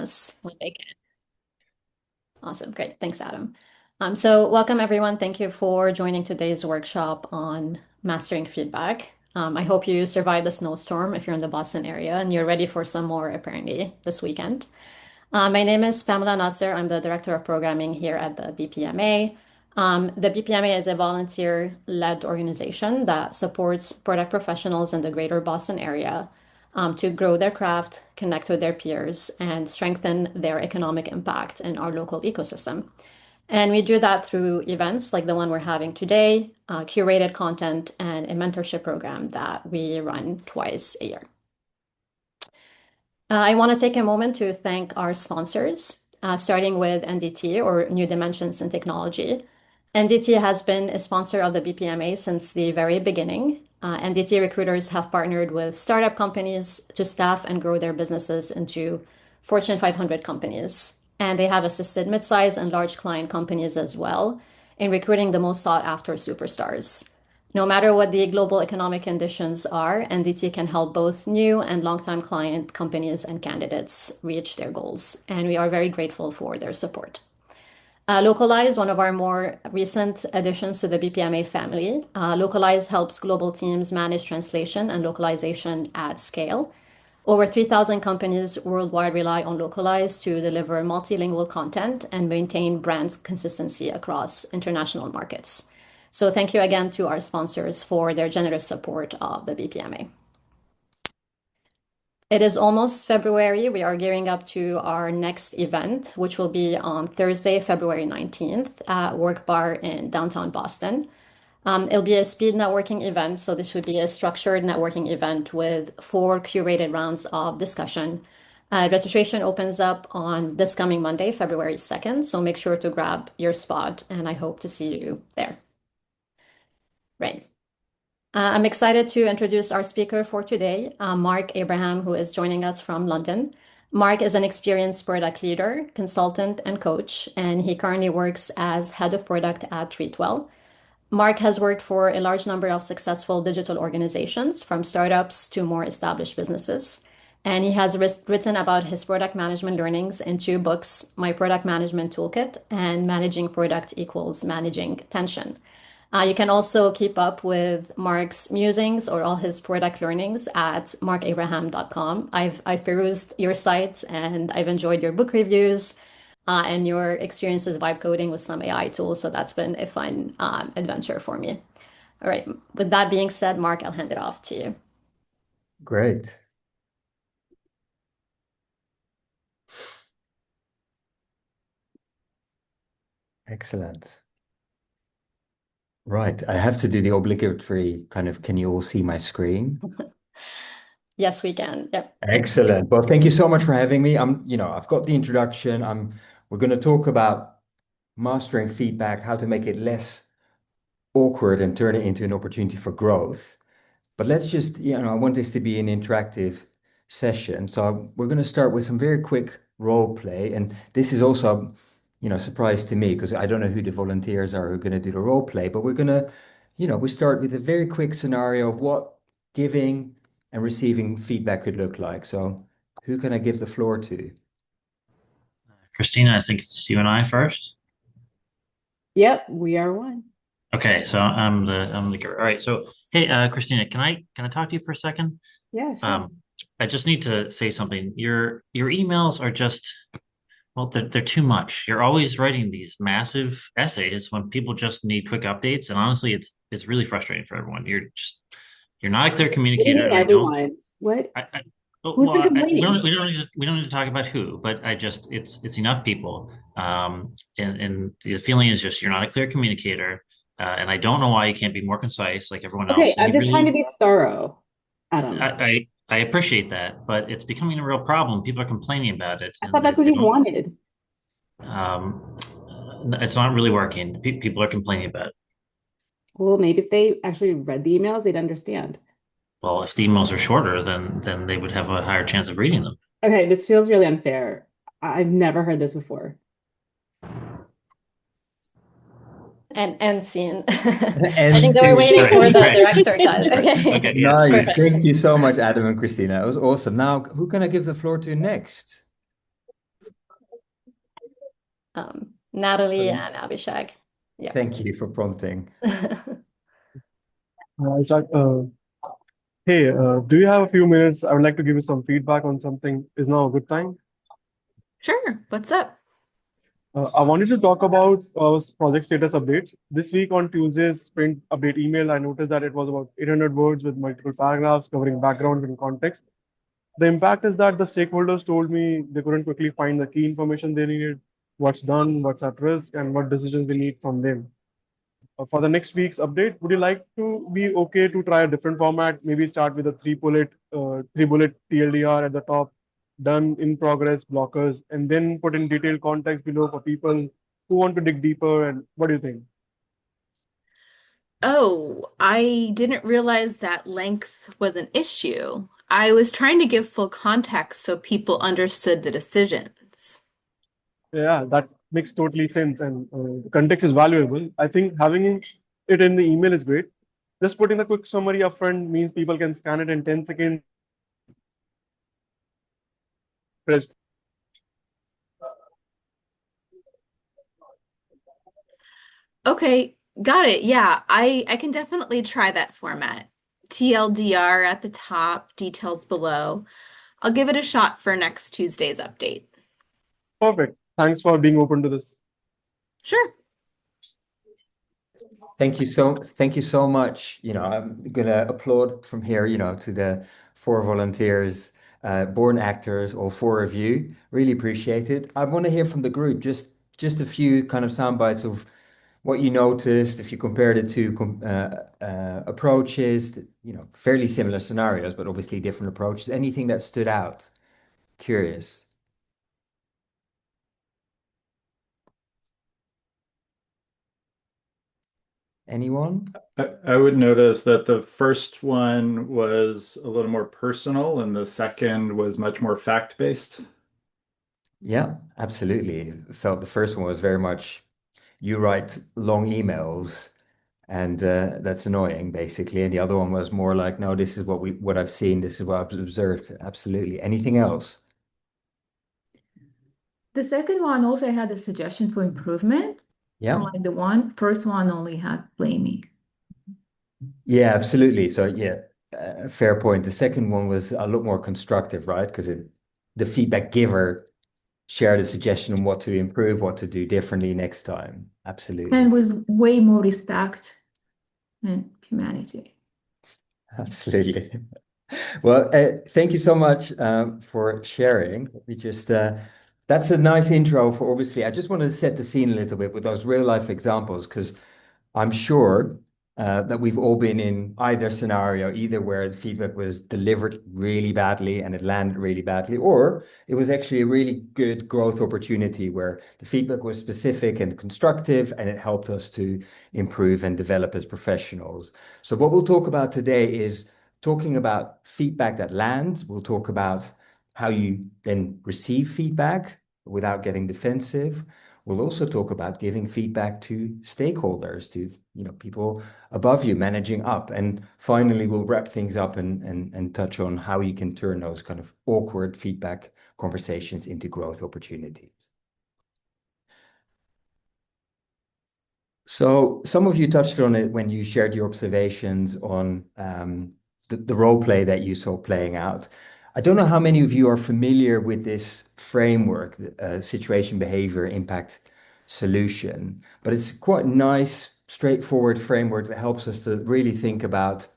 us when they can. Awesome. Great. Thanks, Adam. So welcome everyone. Thank you for joining today's workshop on mastering feedback. I hope you survived the snowstorm if you're in the Boston area and you're ready for some more apparently this weekend. My name is Pamela Nasser. I'm the Director of Programming here at the BPMA. The BPMA is a volunteer-led organization that supports product professionals in the greater Boston area to grow their craft, connect with their peers, and strengthen their economic impact in our local ecosystem. And we do that through events like the one we're having today, curated content, and a mentorship program that we run twice a year. I want to take a moment to thank our sponsors, starting with NDT, or New Dimensions in Technology. NDT has been a sponsor of the BPMA since the very beginning. NDT recruiters have partnered with startup companies to staff and grow their businesses into Fortune 500 companies. And they have assisted mid-sized and large client companies as well in recruiting the most sought-after superstars. No matter what the global economic conditions are, NDT can help both new and longtime client companies and candidates reach their goals. And we are very grateful for their support. Localize, one of our more recent additions to the BPMA family. Localize helps global teams manage translation and localization at scale. Over 3,000 companies worldwide rely on Localize to deliver multilingual content and maintain brand consistency across international markets. So thank you again to our sponsors for their generous support of the BPMA. It is almost February. We are gearing up to our next event, which will be on Thursday, February 19th at Work Bar in downtown Boston. It'll be a speed networking event, so this would be a structured networking event with 4 curated rounds of discussion. Registration opens up on this coming Monday, February 2nd, so make sure to grab your spot, and I hope to see you there. Right. I'm excited to introduce our speaker for today, Mark Abraham, who is joining us from London. Mark is an experienced product leader, consultant, and coach, and he currently works as head of product at Treatwell. Mark has worked for a large number of successful digital organizations, from startups to more established businesses. And he has written about his product management learnings in 2 books, My Product Management Toolkit and Managing Product Equals Managing Tension. You can also keep up with Mark's musings or all his product learnings at markabraham.com. I've perused your site and I've enjoyed your book reviews and your experiences vibe coding with some AI tools. So that's been a fun adventure for me. All right. With that being said, Mark, I'll hand it off to you. Great. Excellent. Right. I have to do the obligatory kind of, can you all see my screen? Yes, we can. Yep. Excellent. Well, thank you so much for having me. I've got the introduction. We're going to talk about mastering feedback, how to make it less awkward and turn it into an opportunity for growth. But let's just, I want this to be an interactive session. So we're going to start with some very quick role play. And this is also, surprise to me because I don't know who the volunteers are who are going to do the role play, but we're going to, we start with a very quick scenario of what giving and receiving feedback could look like. So who can I give the floor to? Christina, I think it's you and I first. Yep, we are one. Okay, so I'm the giver. All right, so hey, Christina, can I talk to you for a second? Yeah, sure. I just need to say something. Your emails are just, well, they're too much. You're always writing these massive essays when people just need quick updates, and honestly, it's really frustrating for everyone. You're not a clear What do you communicator, mean, and I don't. everyone? What? I oh, Who's well, been we complaining? don't need to talk about who, but it's enough people. And the feeling is just you're not a clear communicator, and I don't know why you can't be more concise like everyone Okay, else. And I'm you just trying to really, be thorough, Adam. I appreciate that, but it's becoming a real problem. People are complaining about it, I thought and that's what they you don't. wanted. Um, it's not really working. People are complaining about it. Well, maybe if they actually read the emails, they'd understand. Well, if the emails are shorter, then they would have a higher chance of reading them. Okay, this feels really unfair. I've never heard this before. And scene. I And think they were see. waiting Right, for the right. director cut. Okay. Okay, yes, Nice. Perfect. Thank you so much, Adam and Christina. It was awesome. Now, who can I give the floor to next? Natalie Brilliant. and Abhishek. Yeah. Thank you for prompting. Ishaq, hey, do you have a few minutes? I would like to give you some feedback on something. Is now a good time? Sure. What's up? I wanted to talk about project status updates. This week on Tuesday's sprint update email, I noticed that it was about 800 words with multiple paragraphs covering background and context. The impact is that the stakeholders told me they couldn't quickly find the key information they needed, what's done, what's at risk, and what decisions we need from them. For the next week's update, would you like to be okay to try a different format? Maybe start with a three bullet TLDR at the top, done, in progress, blockers, and then put in detailed context below for people who want to dig deeper. And what do you think? Oh, I didn't realize that length was an issue. I was trying to give full context so people understood the decisions. Yeah, that makes totally sense, and the context is valuable. I think having it in the email is great. Just putting a quick summary upfront means people can scan it in 10 seconds. Press. Okay, got it. Yeah, I can definitely try that format. TLDR at the top, details below. I'll give it a shot for next Tuesday's update. Perfect. Thanks for being open to this. Sure. Thank you so much. I'm gonna applaud from here, to the 4 volunteers, born actors, all 4 of you. Really appreciate it. I want to hear from the group, just a few kind of sound bites of what you noticed, if you compared it to approaches, fairly similar scenarios, but obviously different approaches. Anything that stood out? Curious. Anyone? I would notice that the first one was a little more personal and the second was much more fact-based. Yeah, absolutely. Felt the first one was very much you write long emails and that's annoying basically. And the other one was more like, no, this is what I've seen, this is what I've observed. Absolutely. Anything else? The second one also had a suggestion for improvement. Yeah. Unlike the first one only had blaming. Yeah, absolutely. So yeah, fair point. The second one was a lot more constructive, right? Because the feedback giver shared a suggestion on what to improve, what to do differently next time. Absolutely. And with way more respect and humanity. Absolutely. Well, thank you so much for sharing. That's a nice intro for obviously. I just wanted to set the scene a little bit with those real life examples because I'm sure that we've all been in either scenario, either where the feedback was delivered really badly and it landed really badly, or it was actually a really good growth opportunity where the feedback was specific and constructive and it helped us to improve and develop as professionals. So what we'll talk about today is talking about feedback that lands. We'll talk about how you then receive feedback without getting defensive. We'll also talk about giving feedback to stakeholders, to people above you, managing up. And finally, we'll wrap things up and touch on how you can turn those kind of awkward feedback conversations into growth opportunities. So some of you touched on it when you shared your observations on the role play that you saw playing out. I don't know how many of you are familiar with this framework, situation, behavior, impact, solution, but it's quite nice, straightforward framework that helps us to really think about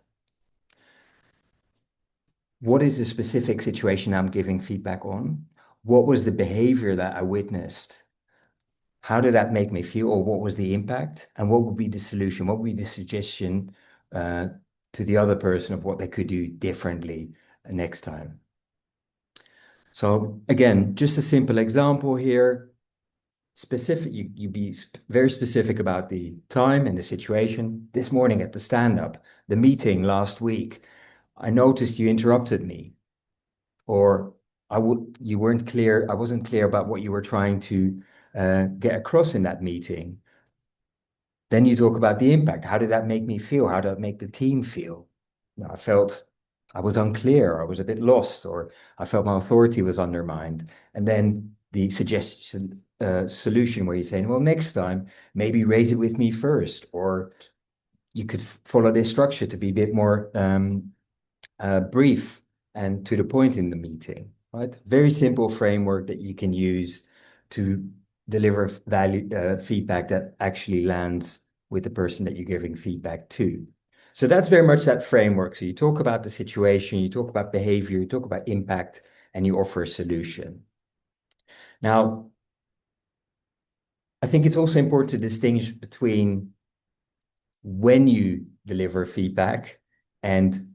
what is the specific situation I'm giving feedback on? What was the behavior that I witnessed? How did that make me feel, or what was the impact? And what would be the solution? What would be the suggestion to the other person of what they could do differently next time? So again, just a simple example here. You be very specific about the time and the situation. This morning at the stand-up, the meeting last week, I noticed you interrupted me, or you weren't clear. I wasn't clear about what you were trying to get across in that meeting. Then you talk about the impact. How did that make me feel? How did that make the team feel? I felt I was unclear, I was a bit lost, or I felt my authority was undermined. And then the solution where you're saying, well, next time, maybe raise it with me first, or you could follow this structure to be a bit more brief and to the point in the meeting, right? Very simple framework that you can use to deliver feedback that actually lands with the person that you're giving feedback to. So that's very much that framework. So you talk about the situation, you talk about behavior, you talk about impact, and you offer a solution. Now, I think it's also important to distinguish between when you deliver feedback and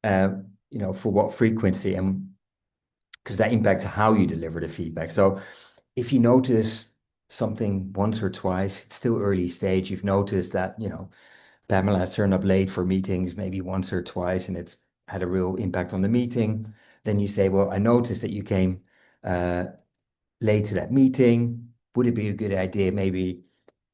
for what frequency, and because that impacts how you deliver the feedback. So if you notice something once or twice, it's still early stage. You've noticed that, Pamela has turned up late for meetings maybe once or twice, and it's had a real impact on the meeting. Then you say, well, I noticed that you came late to that meeting. Would it be a good idea maybe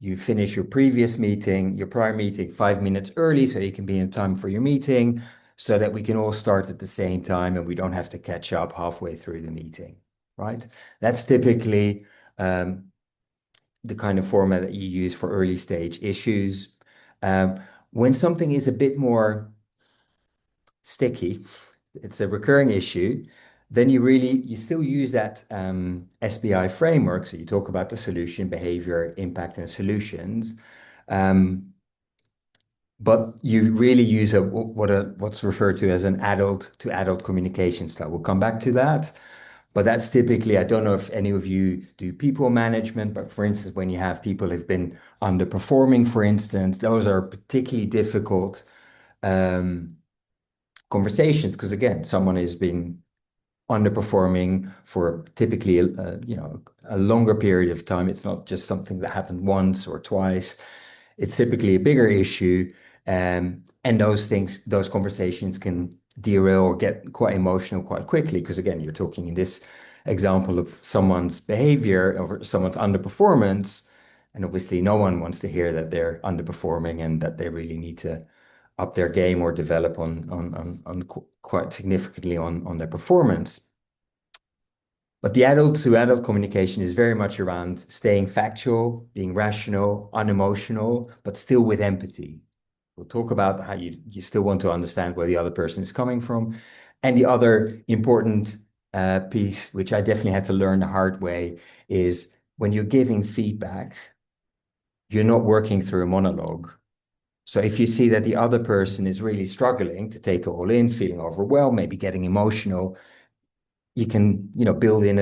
you finish your prior meeting 5 minutes early so you can be in time for your meeting, so that we can all start at the same time and we don't have to catch up halfway through the meeting, right? That's typically the kind of format that you use for early stage issues. When something is a bit more sticky, it's a recurring issue, then you still use that SBI framework. So you talk about the solution, behavior, impact, and solutions. But you really use what's referred to as an adult to adult communication style. We'll come back to that. But that's typically, I don't know if any of you do people management, but for instance, when you have people who've been underperforming, for instance, those are particularly difficult conversations, because again, someone has been underperforming for typically a longer period of time. It's not just something that happened once or twice. It's typically a bigger issue, and those conversations can derail or get quite emotional quite quickly, because again, you're talking in this example of someone's behavior or someone's underperformance, and obviously no one wants to hear that they're underperforming and that they really need to up their game or develop on quite significantly on their performance. But the adult to adult communication is very much around staying factual, being rational, unemotional, but still with empathy. We'll talk about how you still want to understand where the other person is coming from. And the other important piece, which I definitely had to learn the hard way, is when you're giving feedback, you're not working through a monologue. So if you see that the other person is really struggling to take it all in, feeling overwhelmed, maybe getting emotional, you can, build in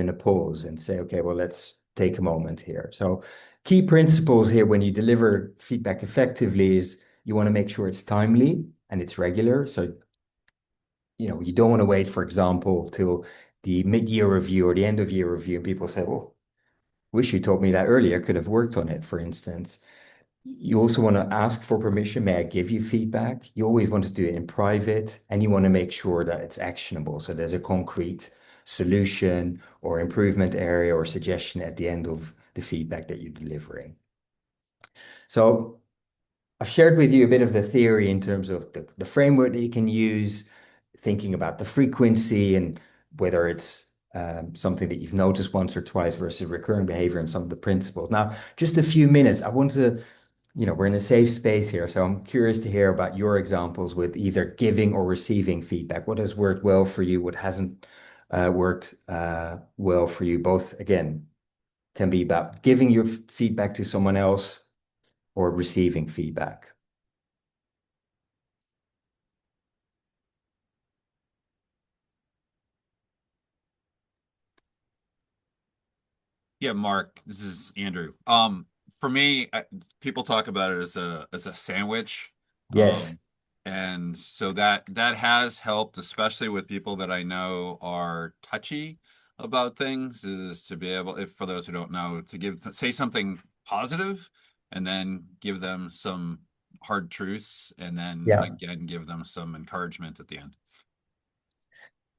a pause and say, okay, well, let's take a moment here. So key principles here when you deliver feedback effectively is you want to make sure it's timely and it's regular. So, you don't want to wait, for example, till the mid-year review or the end of year review, and people say, well, wish you told me that earlier, could have worked on it, for instance. You also want to ask for permission. May I give you feedback? You always want to do it in private, and you want to make sure that it's actionable. So there's a concrete solution or improvement area or suggestion at the end of the feedback that you're delivering. So I've shared with you a bit of the theory in terms of the framework that you can use, thinking about the frequency and whether it's something that you've noticed once or twice versus recurring behavior, and some of the principles. Now, just a few minutes. I want to we're in a safe space here, so I'm curious to hear about your examples with either giving or receiving feedback. What has worked well for you? What hasn't worked well for you? Both, again, can be about giving your feedback to someone else or receiving feedback. Yeah, Mark, this is Andrew. For me, people talk about it as a sandwich. Yes. And so that has helped, especially with people that I know are touchy about things, is to be able, if for those who don't know, to say something positive and then give them some hard truths, and then Yeah. again give them some encouragement at the end.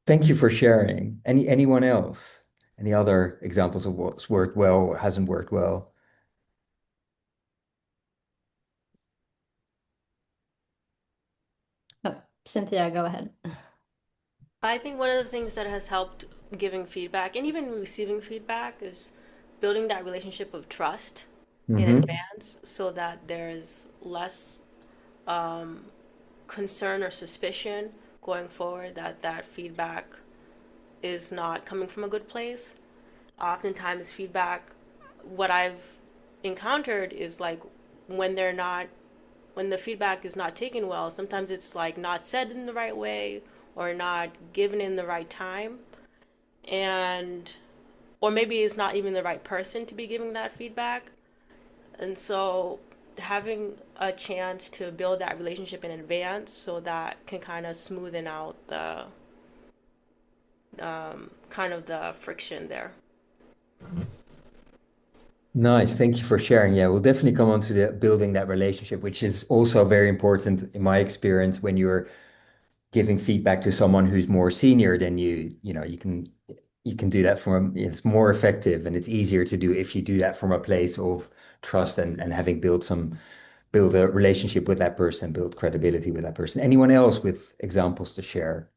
Thank you for sharing. Anyone else? Any other examples of what's worked well or hasn't worked well? Oh, Cynthia, go ahead. I think one of the things that has helped giving feedback and even receiving feedback is building that relationship of trust in Mm-hmm. advance so that there's less concern or suspicion going forward that that feedback is not coming from a good place. Oftentimes, feedback, what I've encountered is like when they're not, when the feedback is not taken well, sometimes it's like not said in the right way or not given in the right time. And, or maybe it's not even the right person to be giving that feedback. And so having a chance to build that relationship in advance so that can kind of smoothen out the kind of the friction there. Nice. Thank you for sharing. Yeah, we'll definitely come on to the building that relationship, which is also very important in my experience when you're giving feedback to someone who's more senior than you. You can do that from, it's more effective and it's easier to do if you do that from a place of trust and having build a relationship with that person, build credibility with that person. Anyone else with examples to share?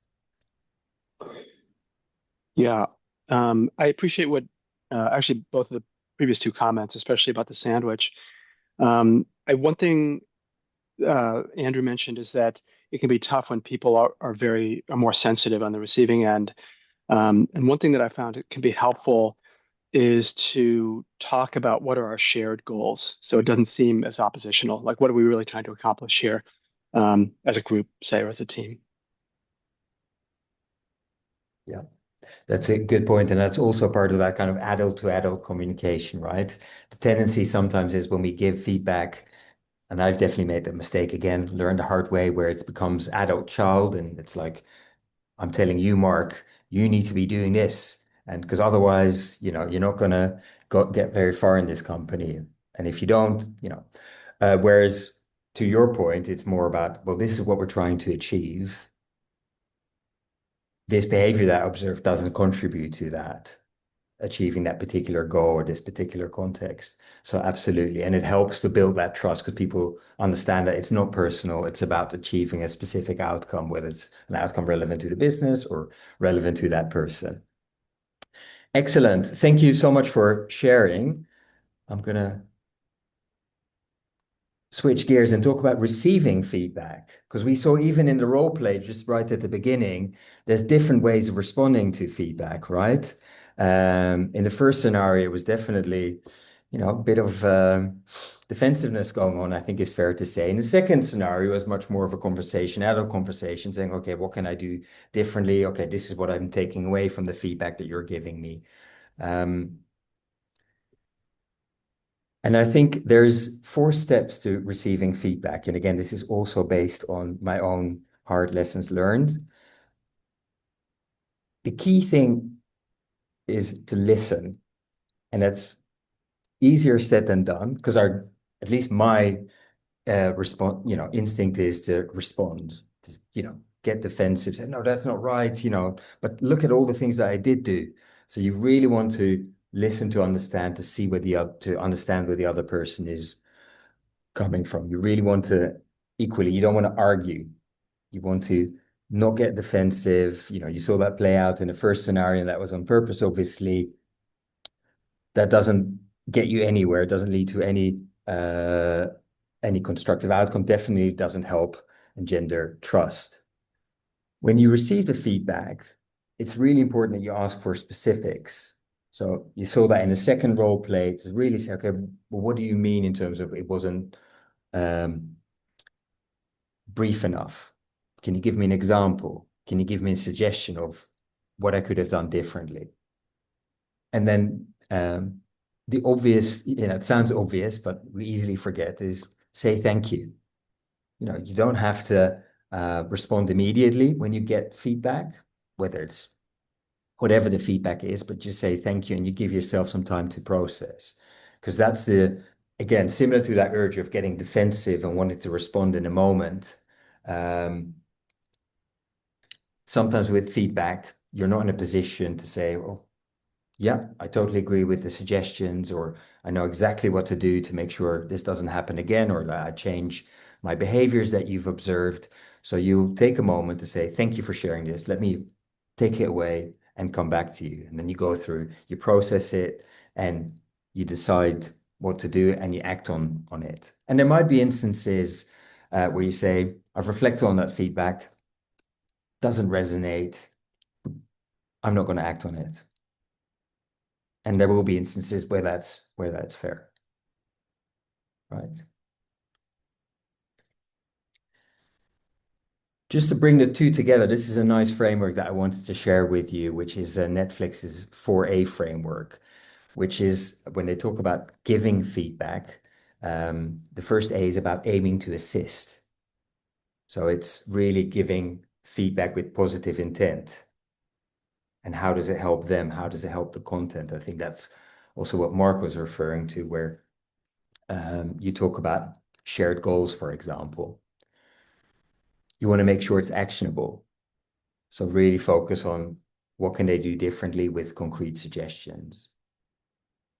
Yeah, I appreciate what actually both of the previous two comments, especially about the sandwich. One thing Andrew mentioned is that it can be tough when people are more sensitive on the receiving end. And one thing that I found it can be helpful is to talk about what are our shared goals, so it doesn't seem as oppositional. Like, what are we really trying to accomplish here, as a group, say, or as a team? Yeah, that's a good point. And that's also part of that kind of adult to adult communication, right? The tendency sometimes is when we give feedback, and I've definitely made that mistake again, learned the hard way, where it becomes adult child. And it's like, I'm telling you, Mark, you need to be doing this. And because otherwise, you're not going to get very far in this company. And if you don't, whereas to your point, it's more about, well, this is what we're trying to achieve. This behavior that I observed doesn't contribute to that, achieving that particular goal or this particular context. So absolutely. And it helps to build that trust because people understand that it's not personal. It's about achieving a specific outcome, whether it's an outcome relevant to the business or relevant to that person. Excellent. Thank you so much for sharing. I'm going to switch gears and talk about receiving feedback, because we saw even in the role play just right at the beginning, there's different ways of responding to feedback, right? In the first scenario, it was definitely, a bit of defensiveness going on, I think is fair to say. In the second scenario was much more of a conversation, adult conversation, saying, okay, what can I do differently? Okay, this is what I'm taking away from the feedback that you're giving me. And I think there's 4 steps to receiving feedback. And again, this is also based on my own hard lessons learned. The key thing is to listen. And that's easier said than done, because at least my response, instinct is to respond, get defensive, say, no, that's not right, but look at all the things that I did do. So you really want to listen to understand, to see to understand where the other person is coming from. You really want to equally, you don't want to argue. You want to not get defensive. You saw that play out in the first scenario, and that was on purpose, obviously. That doesn't get you anywhere. It doesn't lead to any constructive outcome. Definitely doesn't help engender trust. When you receive the feedback, it's really important that you ask for specifics. So you saw that in the second role play, to really say, okay, well, what do you mean in terms of it wasn't brief enough? Can you give me an example? Can you give me a suggestion of what I could have done differently? And then the obvious, it sounds obvious, but we easily forget, is say thank you. You don't have to respond immediately when you get feedback, whether it's whatever the feedback is, but just say thank you and you give yourself some time to process. Because that's again, similar to that urge of getting defensive and wanting to respond in a moment. Sometimes with feedback, you're not in a position to say, well, yeah, I totally agree with the suggestions, or I know exactly what to do to make sure this doesn't happen again, or that I change my behaviors that you've observed. So you'll take a moment to say, thank you for sharing this. Let me take it away and come back to you. And then you go through, you process it, and you decide what to do and you act on it. And there might be instances where you say, I've reflected on that feedback, doesn't resonate, I'm not going to act on it. And there will be instances where that's fair, right? Just to bring the two together, this is a nice framework that I wanted to share with you, which is Netflix's 4A framework, which is when they talk about giving feedback, the first A is about aiming to assist. So it's really giving feedback with positive intent. And how does it help them? How does it help the content? I think that's also what Mark was referring to, where you talk about shared goals, for example. You want to make sure it's actionable. So really focus on what can they do differently with concrete suggestions,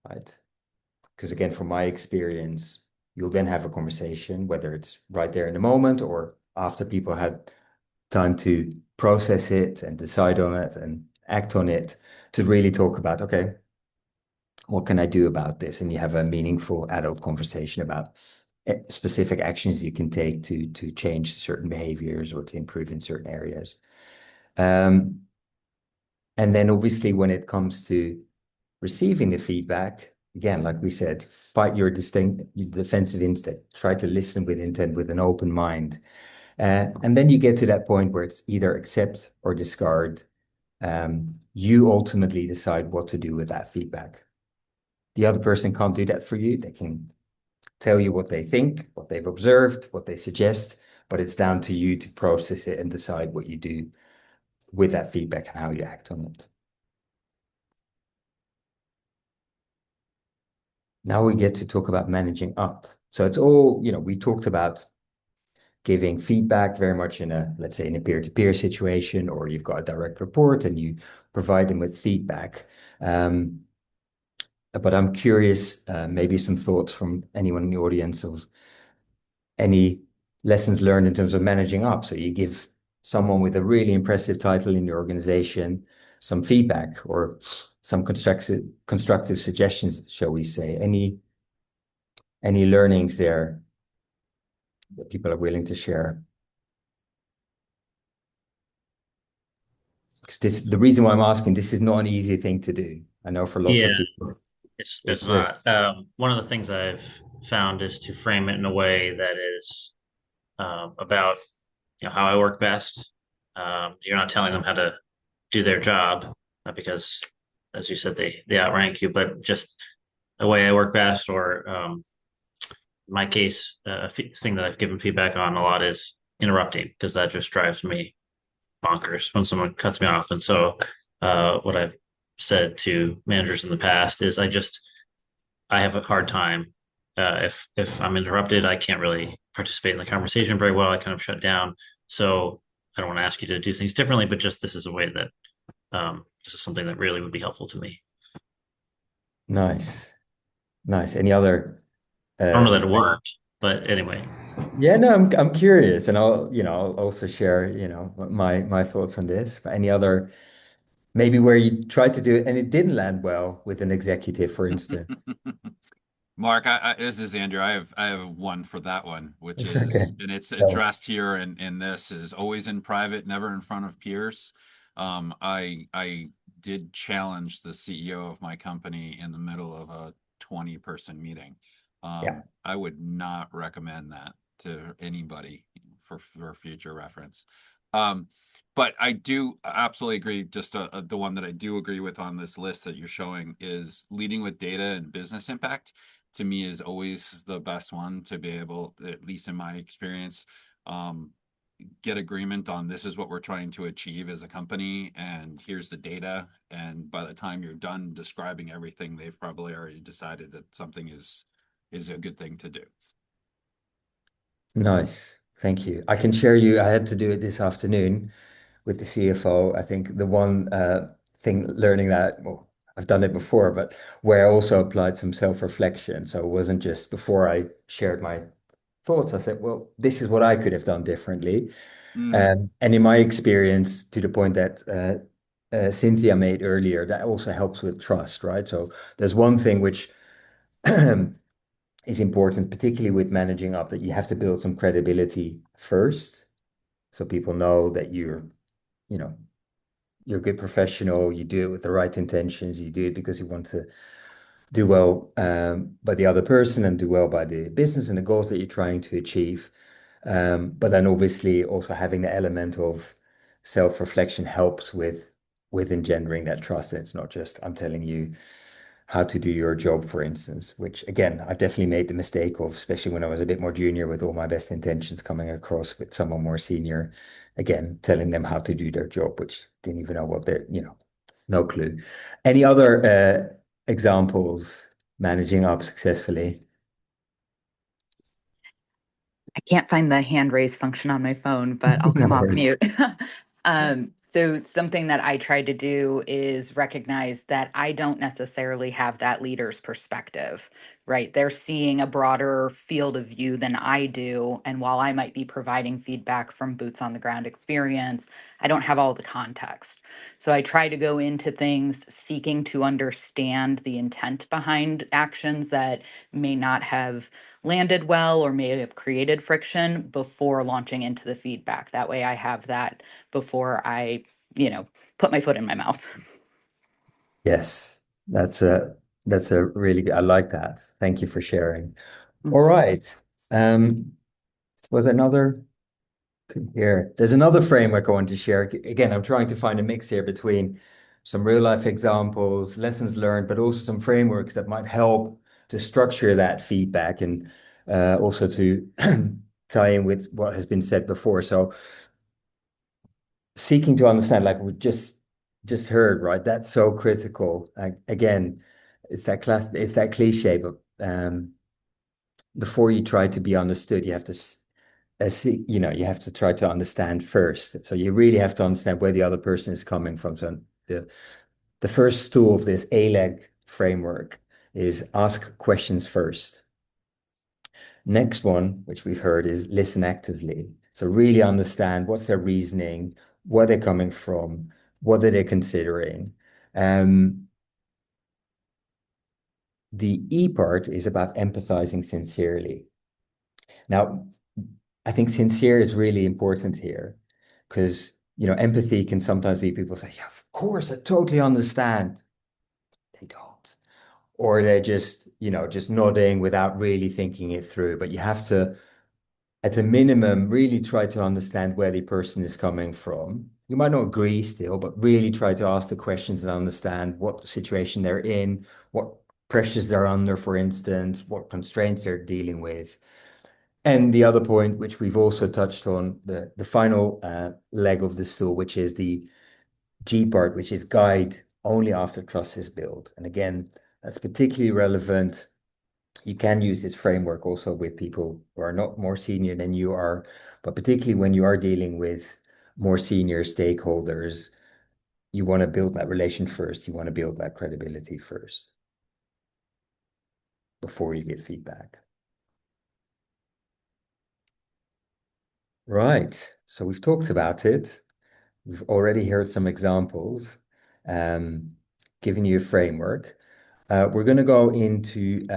right? Because again, from my experience, you'll then have a conversation, whether it's right there in the moment or after people had time to process it and decide on it and act on it, to really talk about, okay, what can I do about this? And you have a meaningful adult conversation about specific actions you can take to change certain behaviors or to improve in certain areas. And then obviously when it comes to receiving the feedback, again, like we said, fight your defensive instinct, try to listen with intent, with an open mind. And then you get to that point where it's either accept or discard. You ultimately decide what to do with that feedback. The other person can't do that for you. They can tell you what they think, what they've observed, what they suggest, but it's down to you to process it and decide what you do with that feedback and how you act on it. Now we get to talk about managing up. So it's all, we talked about giving feedback very much in a, let's say, in a peer-to-peer situation, or you've got a direct report and you provide them with feedback. But I'm curious, maybe some thoughts from anyone in the audience of any lessons learned in terms of managing up. So you give someone with a really impressive title in your organization some feedback or some constructive suggestions, shall we say. Any learnings there that people are willing to share? Because the reason why I'm asking, this is not an easy thing to do. I know for lots of people. It's not. One of the things I've found is to frame it in a way that is about how I work best. You're not telling them how to do their job, not because, as you said, they outrank you, but just the way I work best. Or in my case, a thing that I've given feedback on a lot is interrupting, because that just drives me bonkers when someone cuts me off. And so what I've said to managers in the past is I have a hard time if I'm interrupted. I can't really participate in the conversation very well. I kind of shut down. So I don't want to ask you to do things differently, but just this is a way that this is something that really would be helpful to me. Nice. Any other? I don't know that it worked, but anyway. Yeah, no, I'm curious, and I'll also share, my thoughts on this. But any other, maybe where you tried to do it and it didn't land well with an executive, for instance? Mark, this is Andrew. I have one for that one, which is, Okay. and it's addressed here in this, is always in private, never in front of peers. I did challenge the CEO of my company in the middle of a 20-person meeting. I would not recommend that to anybody for future reference. But I do absolutely agree. Just the one that I do agree with on this list that you're showing is leading with data and business impact. To me, is always the best one to be able, at least in my experience, get agreement on this is what we're trying to achieve as a company, and here's the data. And by the time you're done describing everything, they've probably already decided that something is a good thing to do. Nice. Thank you. I can share you. I had to do it this afternoon with the CFO. I think the one thing learning that, well, I've done it before, but where I also applied some self-reflection. So it wasn't just before I shared my thoughts, I said, well, this is what I could have done differently. And in my experience, to the point that Cynthia made earlier, that also helps with trust, right? So there's one thing which is important, particularly with managing up, that you have to build some credibility first, so people know that you're a good professional, you do it with the right intentions, you do it because you want to do well by the other person and do well by the business and the goals that you're trying to achieve. But then obviously also having the element of self-reflection helps with engendering that trust. And it's not just I'm telling you how to do your job, for instance, which again, I've definitely made the mistake of, especially when I was a bit more junior with all my best intentions coming across with someone more senior, again, telling them how to do their job, which didn't even know what they're, no clue. Any other examples managing up successfully? I can't find the hand raise function on my phone, but I'll come No off worries. mute. So something that I try to do is recognize that I don't necessarily have that leader's perspective, right? They're seeing a broader field of view than I do. And while I might be providing feedback from boots on the ground experience, I don't have all the context. So I try to go into things seeking to understand the intent behind actions that may not have landed well or may have created friction before launching into the feedback. That way I have that before I, put my foot in my mouth. Yes, that's a really good, I like that. Thank you for sharing. Mm. All right. Was another here. There's another framework I want to share. Again, I'm trying to find a mix here between some real life examples, lessons learned, but also some frameworks that might help to structure that feedback and also to tie in with what has been said before. So seeking to understand, like we just heard, right? That's so critical. Again, it's that cliche, but before you try to be understood, you have to you have to try to understand first. So you really have to understand where the other person is coming from. So the first tool of this ALEG framework is ask questions first. Next one, which we've heard, is listen actively. So really understand what's their reasoning, where they're coming from, what are they considering. The E part is about empathizing sincerely. Now, I think sincere is really important here because, empathy can sometimes be people say, yeah, of course, I totally understand. They don't. Or they're just nodding without really thinking it through. But you have to, at a minimum, really try to understand where the person is coming from. You might not agree still, but really try to ask the questions and understand what the situation they're in, what pressures they're under, for instance, what constraints they're dealing with. And the other point, which we've also touched on, the final leg of the stool, which is the G part, which is guide only after trust is built. And again, that's particularly relevant. You can use this framework also with people who are not more senior than you are, but particularly when you are dealing with more senior stakeholders, you want to build that relation first. You want to build that credibility first before you give feedback. Right. So we've talked about it. We've already heard some examples, giving you a framework. We're going to go into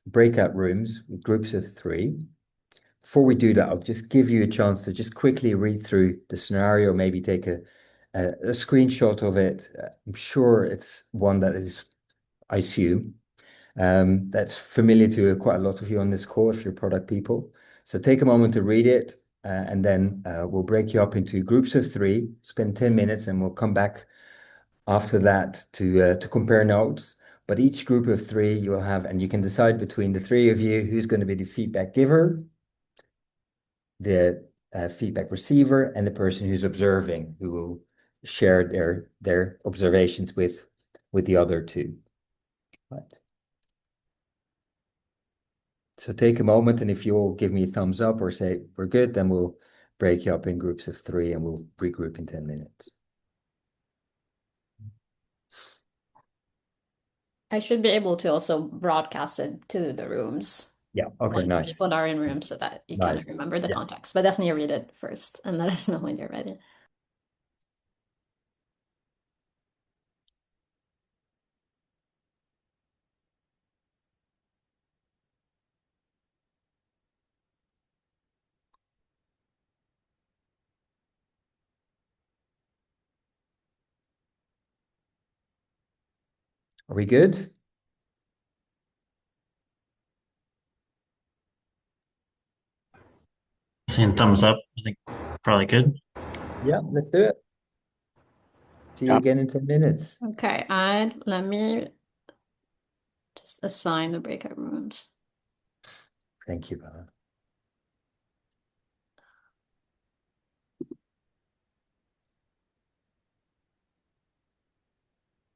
breakout rooms with groups of 3. Before we do that, I'll just give you a chance to just quickly read through the scenario, maybe take a screenshot of it. I'm sure it's one that is, I assume, that's familiar to quite a lot of you on this call if you're product people. So take a moment to read it, and then we'll break you up into groups of 3, spend 10 minutes, and we'll come back after that to compare notes. But each group of 3 you'll have, and you can decide between the 3 of you who's going to be the feedback giver, the feedback receiver, and the person who's observing, who will share their observations with the other 2. Right. So take a moment, and if you'll give me a thumbs up or say we're good, then we'll break you up in groups of 3 and we'll regroup in 10 minutes. I should be able to also broadcast it to the rooms Yeah, okay, once nice. people are in rooms so that you Nice. can remember the Yeah. context. But definitely read it first and let us know when you're ready. Are we good? Seeing thumbs up. I think probably good. Yeah, let's do it. See you Yeah. again in 10 minutes. Okay, and let me just assign the breakout rooms. Thank you, Bella.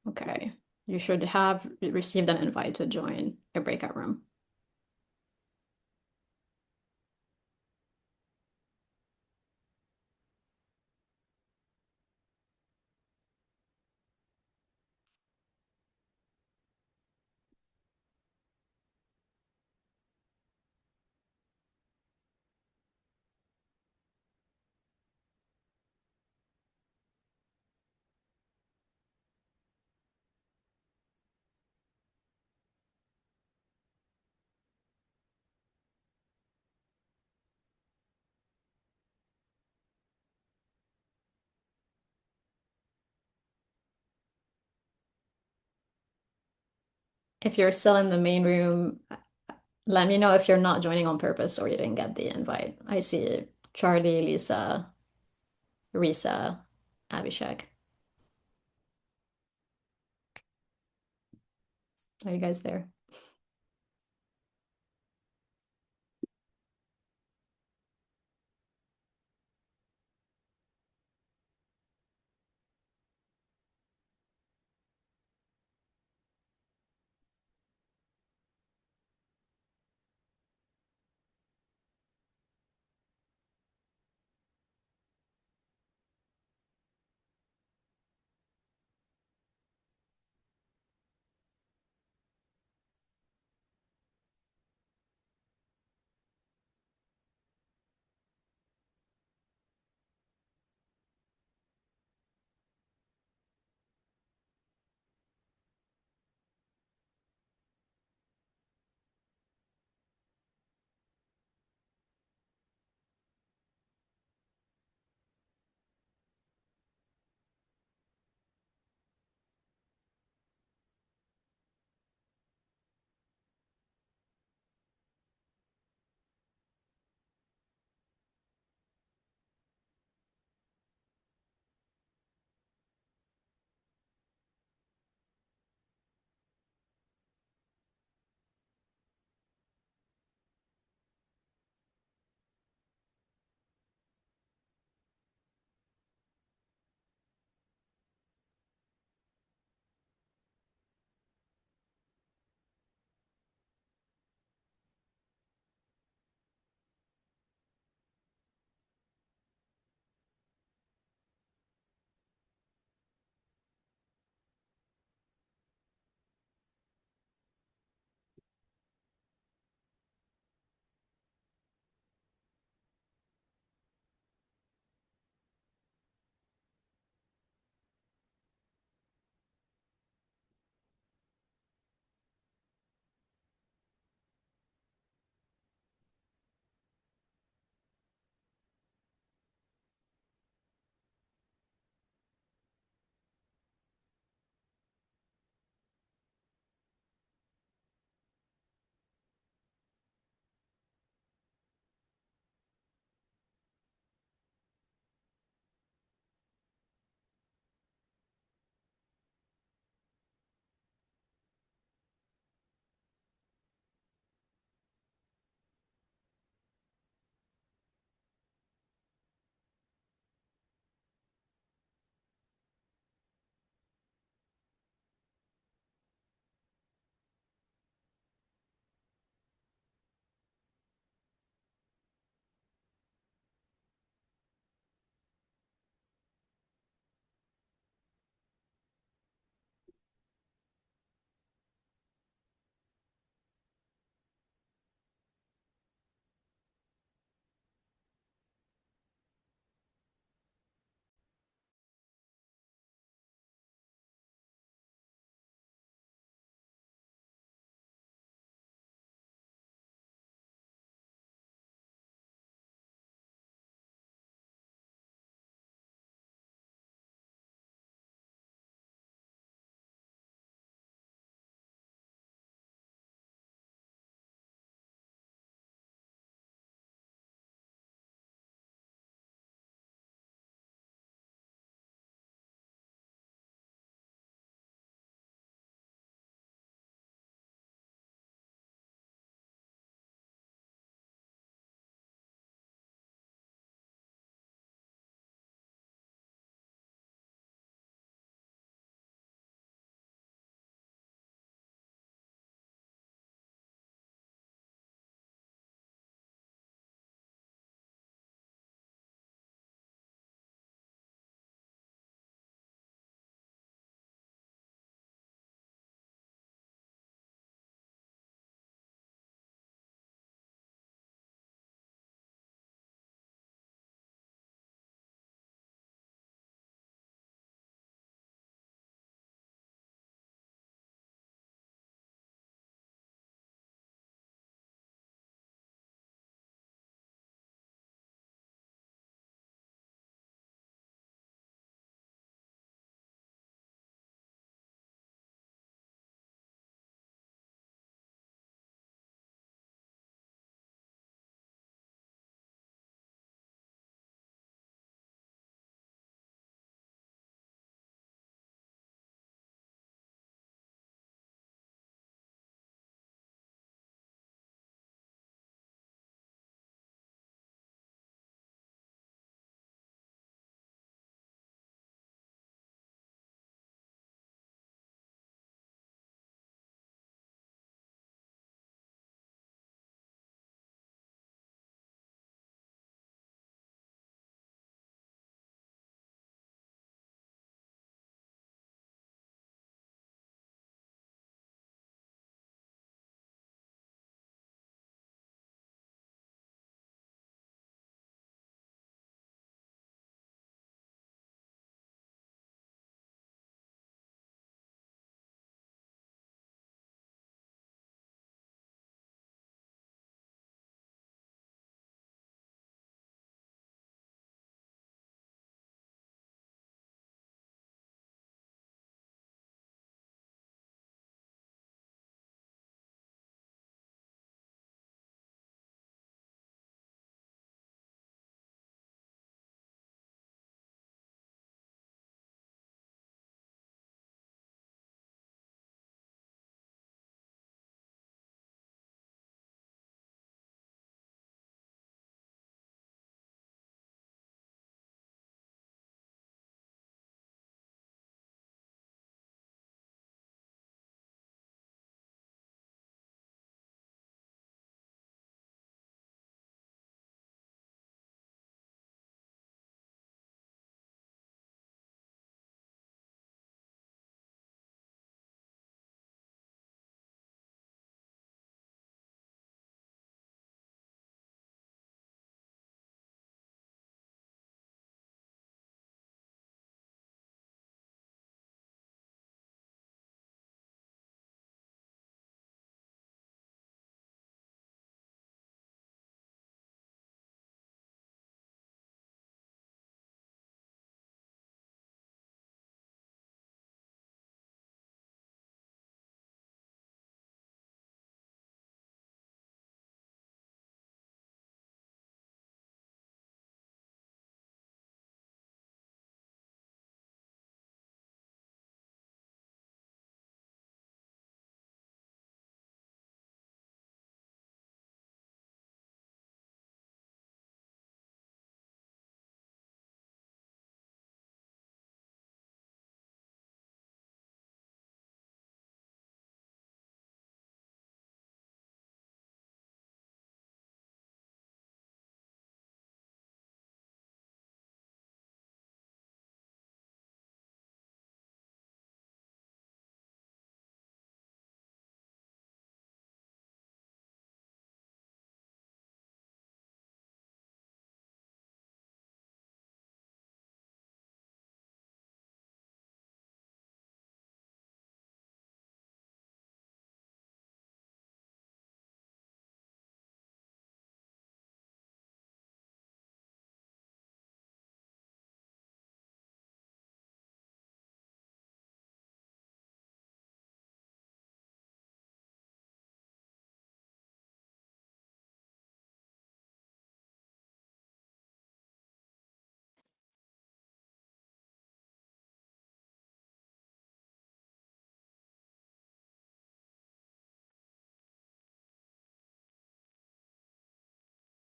Okay, you should have received an invite to join a breakout room. If you're still in the main room, let me know if you're not joining on purpose or you didn't get the invite. I see Charlie, Lisa, Risa, Abhishek. Are you guys there?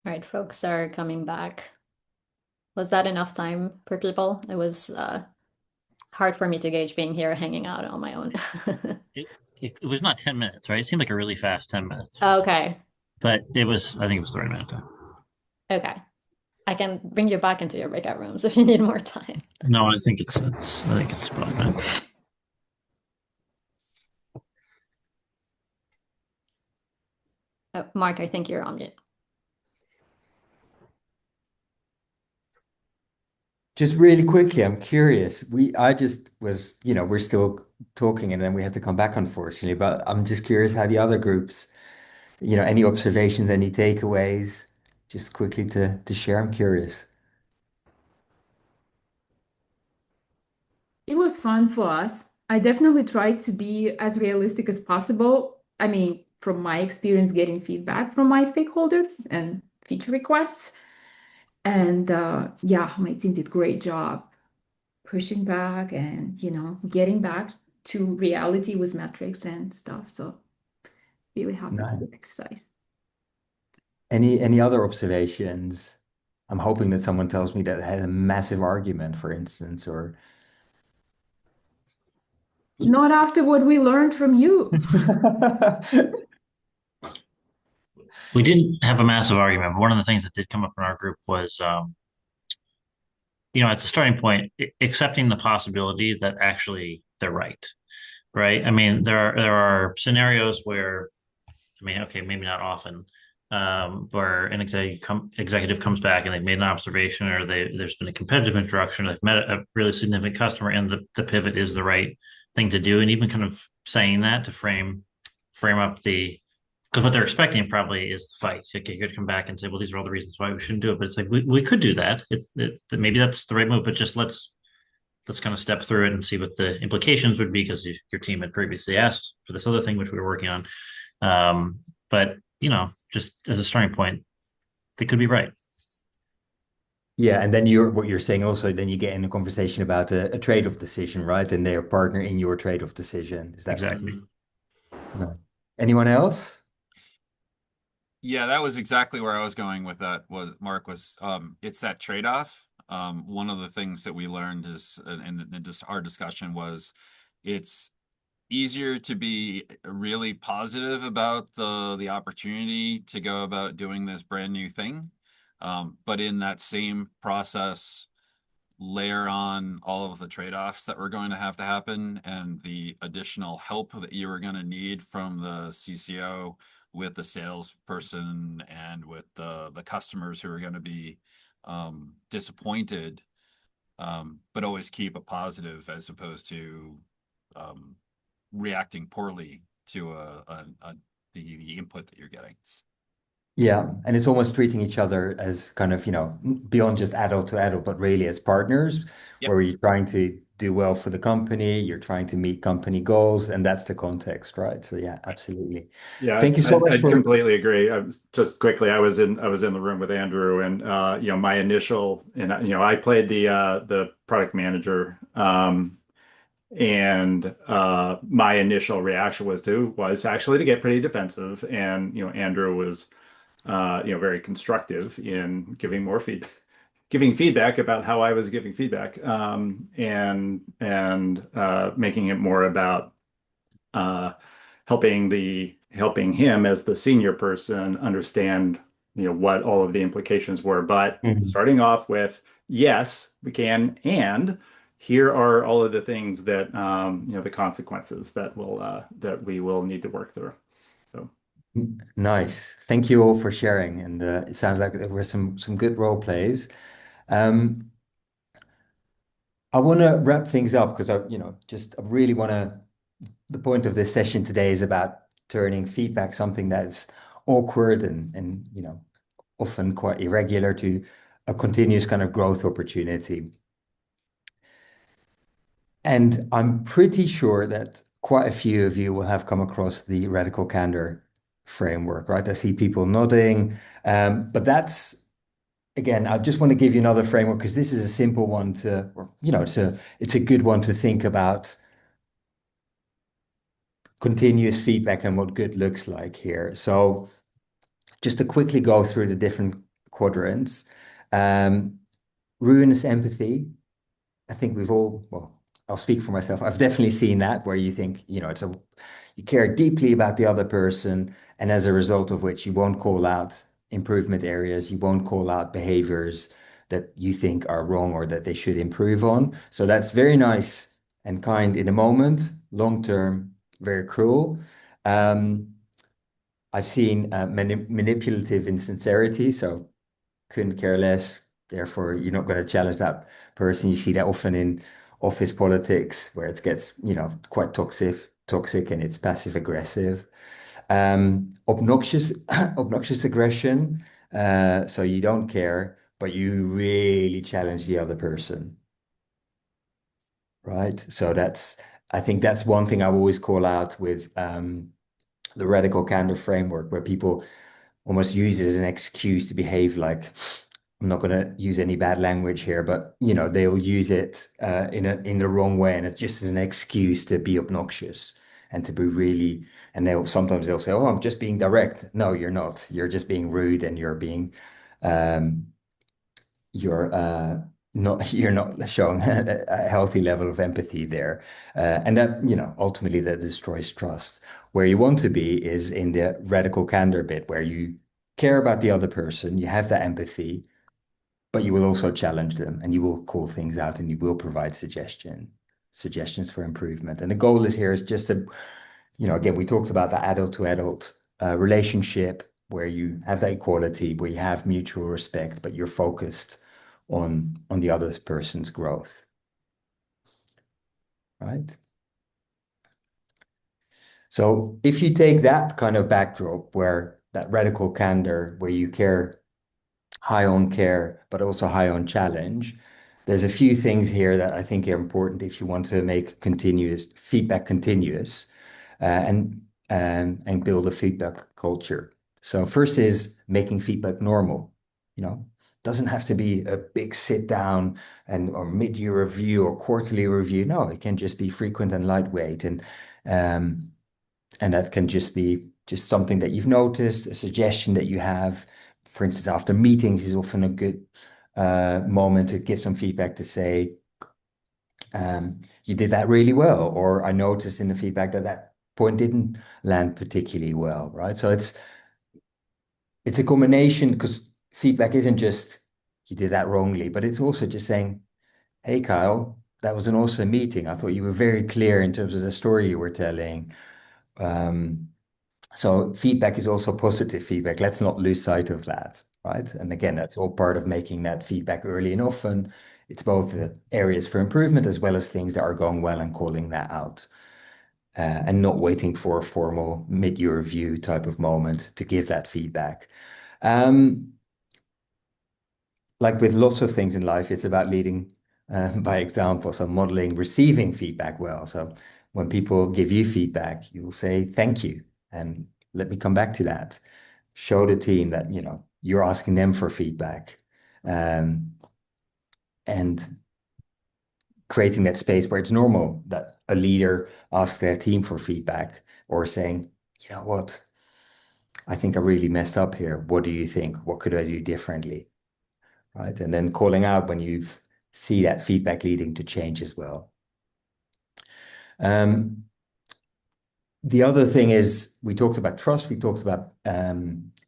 All right, folks are coming back. Was that enough time for people? It was hard for me to gauge being here hanging out on my own. It was not 10 minutes, right? It seemed like a really fast 10 minutes, Okay. but I think it was the right amount of time. Okay. I can bring you back into your breakout rooms if you need more time. No, I think it's probably fine. Mark, I think you're on mute. Just really quickly, I'm curious. I just was, we're still talking and then we have to come back, unfortunately, but I'm just curious how the other groups, any observations, any takeaways, just quickly to share. I'm curious. It was fun for us. I definitely tried to be as realistic as possible. I mean, from my experience getting feedback from my stakeholders and feature requests. And yeah, my team did a great job pushing back and, getting back to reality with metrics and stuff. So really happy with the exercise. Any other observations? I'm hoping that someone tells me that it had a massive argument, for instance, or Not after what we learned from you. We didn't have a massive argument, but one of the things that did come up in our group was, it's a starting point, accepting the possibility that actually they're right. Right. I mean, there are scenarios where, okay, maybe not often, where an executive comes back and they've made an observation, or there's been a competitive introduction, they've met a really significant customer, and the pivot is the right thing to do. And even kind of saying that to frame up because what they're expecting probably is the fight. Okay, you could come back and say, well, these are all the reasons why we shouldn't do it. But it's like, we could do that. Maybe that's the right move, but just let's kind of step through it and see what the implications would be, because your team had previously asked for this other thing, which we were working on. But, just as a starting point, they could be right. Yeah, and then what you're saying also, then you get in a conversation about a trade-off decision, right? And they're a partner in your trade-off decision. Is that exactly? No. Anyone else? Yeah, that was exactly where I was going with that. Mark was it's that trade-off. One of the things that we learned is in our discussion was it's easier to be really positive about the opportunity to go about doing this brand new thing. But in that same process, layer on all of the trade-offs that were going to have to happen and the additional help that you were going to need from the CCO with the salesperson and with the customers who are going to be disappointed, but always keep a positive as opposed to reacting poorly to the input that you're getting. Yeah, and it's almost treating each other as kind of, beyond just adult to adult, but really as partners, where you're trying to do well for the company, you're trying to meet company goals, and that's the context, right? So yeah, absolutely. Yeah, thank you so much I completely agree. Just quickly, I was in the room with Andrew, and my initial, and I played the product manager, and my initial reaction was actually to get pretty defensive, and Andrew was very constructive in giving feedback about how I was giving feedback, and making it more about helping him as the senior person understand what all of the implications were. But starting off with, yes, we can, and here are all of the things that the consequences that we will need to work through. So. Nice. Thank you all for sharing. And it sounds like there were some good role plays. I want to wrap things up because I really want to. The point of this session today is about turning feedback, something that's awkward and often quite irregular, to a continuous kind of growth opportunity. And I'm pretty sure that quite a few of you will have come across the Radical Candor framework, right? I see people nodding, but that's, again, I just want to give you another framework because this is a simple one it's a good one to think about continuous feedback and what good looks like here. So just to quickly go through the different quadrants. Ruinous empathy. I think we've all, well, I'll speak for myself. I've definitely seen that where you think, you care deeply about the other person, and as a result of which you won't call out improvement areas, you won't call out behaviors that you think are wrong or that they should improve on. So that's very nice and kind in the moment, long term, very cruel. I've seen manipulative insincerity, so couldn't care less. Therefore, you're not going to challenge that person. You see that often in office politics, where it gets, quite toxic, and it's passive aggressive. Obnoxious aggression. So you don't care, but you really challenge the other person, right? So I think that's one thing I always call out with the radical candor framework, where people almost use it as an excuse to behave like, I'm not going to use any bad language here, but they'll use it in the wrong way, and it's just as an excuse to be obnoxious and to be really. And sometimes they'll say, "Oh, I'm just being direct." No, you're not. You're just being rude, and you're not showing a healthy level of empathy there, and that ultimately that destroys trust. Where you want to be is in the radical candor bit, where you care about the other person, you have that empathy, but you will also challenge them, and you will call things out, and you will provide suggestions for improvement. And the goal is just to, again, we talked about the adult to adult relationship, where you have that equality, where you have mutual respect, but you're focused on the other person's growth, right? So if you take that kind of backdrop, where that radical candor, where you care, high on care, but also high on challenge, there's a few things here that I think are important if you want to make feedback continuous, and build a feedback culture. So first is making feedback normal. Doesn't have to be a big sit down or mid-year review or quarterly review. No, it can just be frequent and lightweight, and that can just be something that you've noticed, a suggestion that you have. For instance, after meetings is often a good moment to give some feedback, to say, you did that really well, or I noticed in the feedback that point didn't land particularly well, right? So it's a combination, because feedback isn't just you did that wrongly, but it's also just saying, hey, Kyle, that was an awesome meeting. I thought you were very clear in terms of the story you were telling. So feedback is also positive feedback. Let's not lose sight of that, right? And again, that's all part of making that feedback early and often. It's both the areas for improvement as well as things that are going well and calling that out. And not waiting for a formal mid-year review type of moment to give that feedback. Like with lots of things in life, it's about leading by example. So modeling receiving feedback well. So when people give you feedback, you'll say thank you, and let me come back to that. Show the team that you're asking them for feedback, and creating that space where it's normal that a leader asks their team for feedback, or saying, you know what, I think I really messed up here. What do you think? What could I do differently? Right? And then calling out when you see that feedback leading to change as well. The other thing is, we talked about trust, we talked about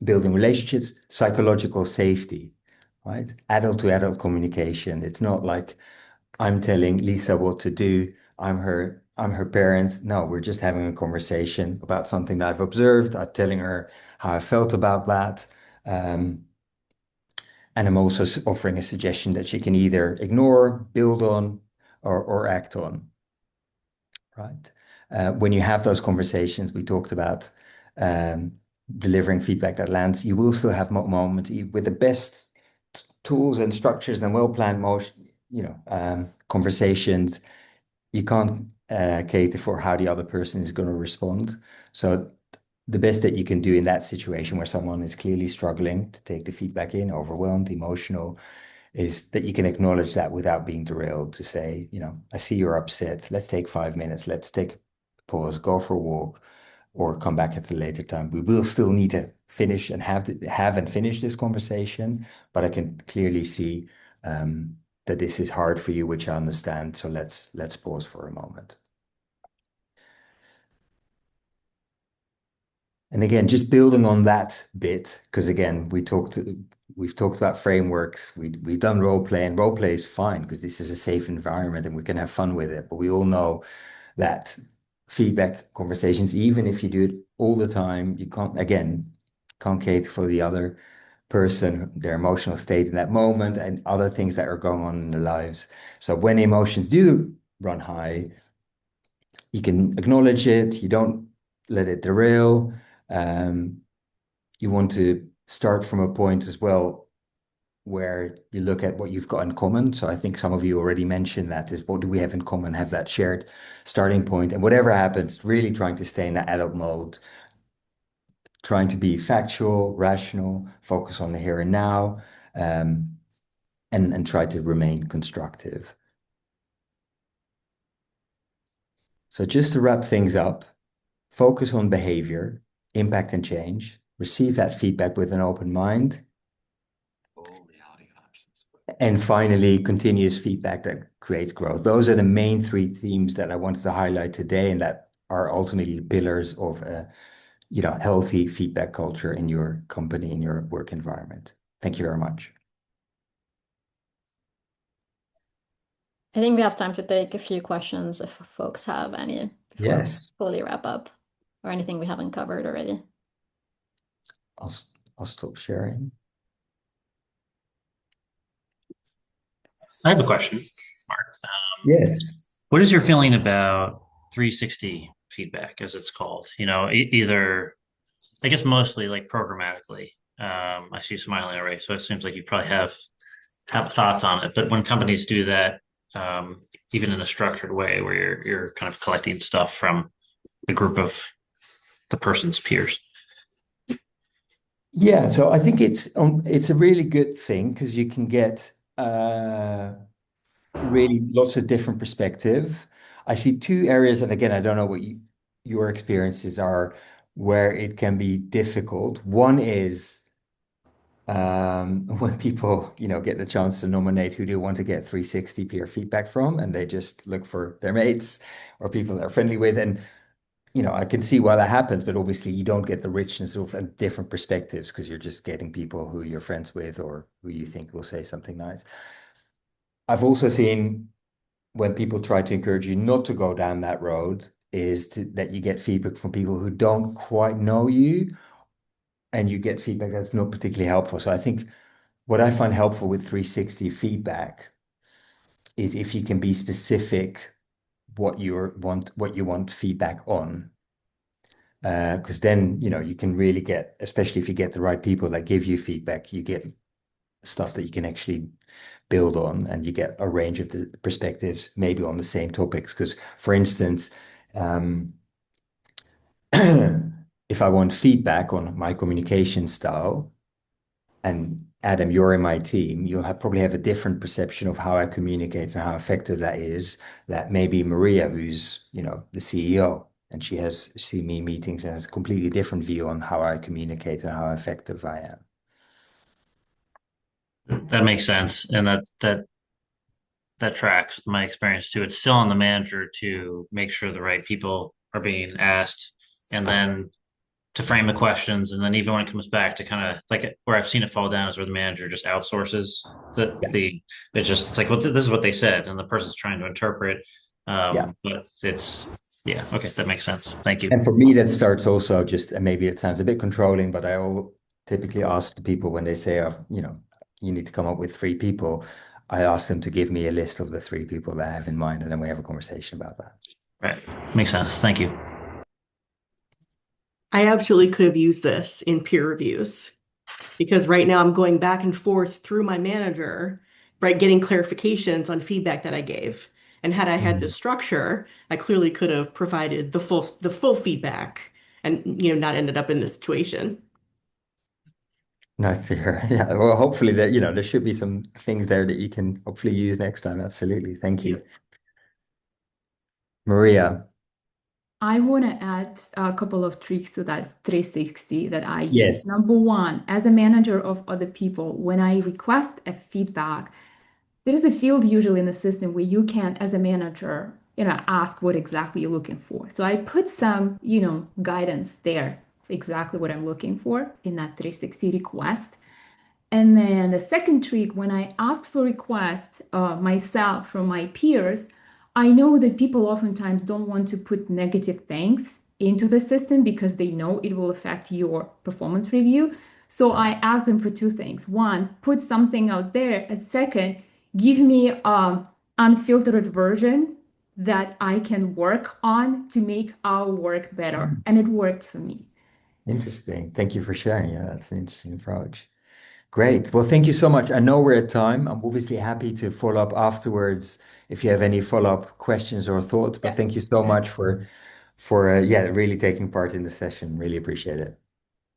building relationships, psychological safety, right? Adult to adult communication. It's not like I'm telling Lisa what to do. I'm her parent. No, we're just having a conversation about something that I've observed. I'm telling her how I felt about that. And I'm also offering a suggestion that she can either ignore, build on, or act on, right? When you have those conversations, we talked about delivering feedback that lands. You will still have moments with the best tools and structures and well-planned conversations. You can't cater for how the other person is going to respond. So the best that you can do in that situation, where someone is clearly struggling to take the feedback in, overwhelmed, emotional, is that you can acknowledge that without being derailed, to say, I see you're upset. Let's take 5 minutes. Let's take a pause, go for a walk, or come back at a later time. We will still need to finish and have and finish this conversation, but I can clearly see that this is hard for you, which I understand. So let's pause for a moment. And again, just building on that bit, because again, we've talked about frameworks. We've done role play, and role play is fine because this is a safe environment and we can have fun with it. But we all know that feedback conversations, even if you do it all the time, you can't cater for the other person, their emotional state in that moment, and other things that are going on in their lives. So when emotions do run high, you can acknowledge it. You don't let it derail. You want to start from a point as well where you look at what you've got in common. So I think some of you already mentioned that is, what do we have in common? Have that shared starting point, and whatever happens, really trying to stay in that adult mode, trying to be factual, rational, focus on the here and now, and try to remain constructive. So just to wrap things up, focus on behavior, impact and change, receive that feedback with an open mind. And finally, continuous feedback that creates growth. Those are the main three themes that I wanted to highlight today, and that are ultimately the pillars of a healthy feedback culture in your company, in your work environment. Thank you very much. I think we have time to take a few questions if folks have any before Yes. we fully wrap up, or anything we haven't covered already. I'll stop sharing. I have a question, Mark. Yes. What is your feeling about 360 feedback, as it's called? Either, I guess mostly like programmatically. I see you smiling already, so it seems like you probably have thoughts on it. But when companies do that, even in a structured way, where you're kind of collecting stuff from a group of the person's peers. Yeah, so I think it's a really good thing because you can get really lots of different perspective. I see two areas, and again, I don't know what your experiences are, where it can be difficult. One is when people, get the chance to nominate who they want to get 360 peer feedback from, and they just look for their mates or people they're friendly with. And I can see why that happens, but obviously you don't get the richness of different perspectives because you're just getting people who you're friends with or who you think will say something nice. I've also seen when people try to encourage you not to go down that road that you get feedback from people who don't quite know you, and you get feedback that's not particularly helpful. So I think what I find helpful with 360 feedback is if you can be specific what you want feedback on. Because then, you can really get, especially if you get the right people that give you feedback, you get stuff that you can actually build on, and you get a range of the perspectives, maybe on the same topics. Because, for instance, if I want feedback on my communication style, and Adam, you're in my team, you'll probably have a different perception of how I communicate and how effective that is, that maybe Maria, who's, the CEO, and she has seen me meetings and has a completely different view on how I communicate and how effective I am. That makes sense, and that tracks with my experience too. It's still on the manager to make sure the right people are being asked, and then to frame the questions, and then even when it comes back to kind of like where I've seen it fall down is where the manager just outsources it's like, well, this is what they said, and the person's trying to interpret. But okay, that makes sense. Thank you. And for me, that starts also just, and maybe it sounds a bit controlling, but I typically ask the people when they say, you need to come up with 3 people. I ask them to give me a list of the 3 people that I have in mind, and then we have a conversation about that. Right. Makes sense. Thank you. I absolutely could have used this in peer reviews, because right now I'm going back and forth through my manager, right, getting clarifications on feedback that I gave. And had I had this structure, I clearly could have provided the full feedback and not ended up in this situation. Nice to hear. Yeah, well, hopefully there should be some things there that you can hopefully use next time. Absolutely. Thank you. Maria. I want to add a couple of tricks to that 360 that I use. Yes. Number one, as a manager of other people, when I request a feedback, there is a field usually in the system where you can, as a manager, ask what exactly you're looking for. So I put some, guidance there, exactly what I'm looking for in that 360 request. And then the second trick, when I asked for requests myself from my peers, I know that people oftentimes don't want to put negative things into the system because they know it will affect your performance review. So I ask them for two things. One, put something out there. And second, give me an unfiltered version that I can work on to make our work better. And it worked for me. Interesting. Thank you for sharing. Yeah, that's an interesting approach. Great. Well, thank you so much. I know we're at time. I'm obviously happy to follow up afterwards if you have any follow-up questions or thoughts. But thank you so much for really taking part in the session. Really appreciate it.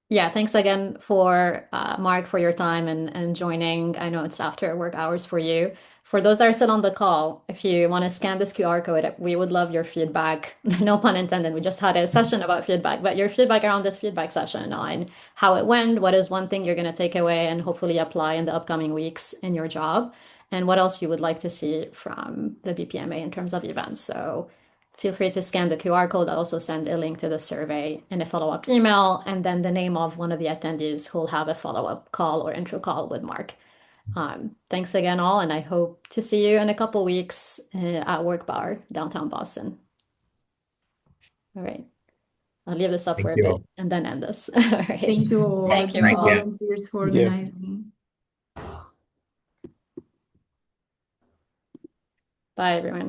Yeah, thanks again for Mark for your time and joining. I know it's after work hours for you. For those that are still on the call, if you want to scan this QR code, we would love your feedback. No pun intended. We just had a session about feedback, but your feedback around this feedback session on how it went, what is one thing you're going to take away and hopefully apply in the upcoming weeks in your job, and what else you would like to see from the BPMA in terms of events. So feel free to scan the QR code. I'll also send a link to the survey in a follow-up email, and then the name of one of the attendees who will have a follow-up call or intro call with Mark. Thanks again, all, and I hope to see you in a couple weeks at Work Bar, downtown Boston. All right. I'll leave this up for a bit and then end this. All right. Thank you all. Thank you all. Volunteers for organizing. Bye, everyone.